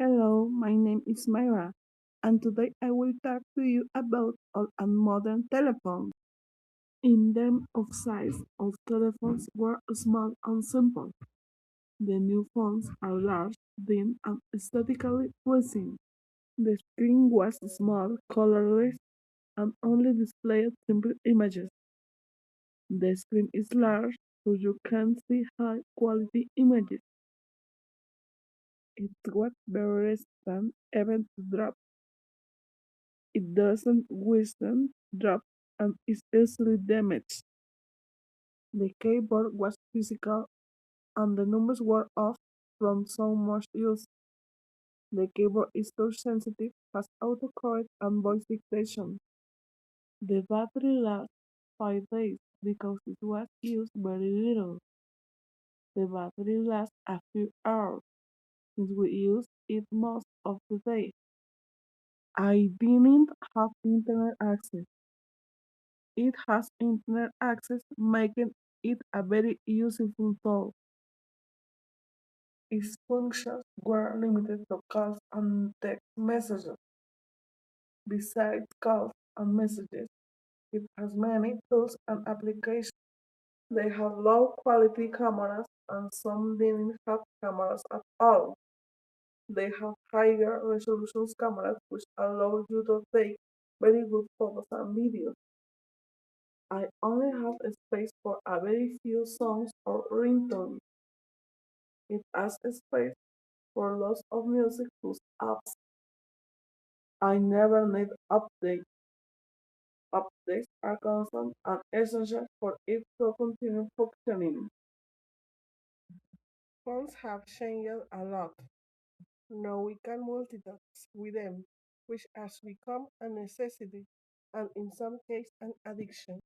Hello, my name is Myra, and today I will talk to you about old and modern telephones. In terms of size, old telephones were small and simple. The new phones are large, thin, and aesthetically pleasing. The screen was small, colorless, and only displayed simple images. The screen is large, so you can see high quality images. It was very resistant even to drop. It doesn't withstand drop and is easily damaged. The keyboard was physical and the numbers were off from so much use. The keyboard is touch sensitive, has autocorrect and voice dictation. The battery lasts 5 days because it was used very little. The battery lasts a few hours since we use it most of the day. I didn't have internet access. It has internet access, making it a very useful tool. Its functions were limited to calls and text messages. Besides calls and messages, it has many tools and applications. They have low quality cameras and some didn't have cameras at all. They have higher resolution cameras which allow you to take very good photos and videos. I only have space for a very few songs or ringtones. It has space for lots of music plus apps. I never need updates. Updates are constant and essential for it to continue functioning. Phones have changed a lot. Now we can multitask with them, which has become a necessity and in some cases an addiction.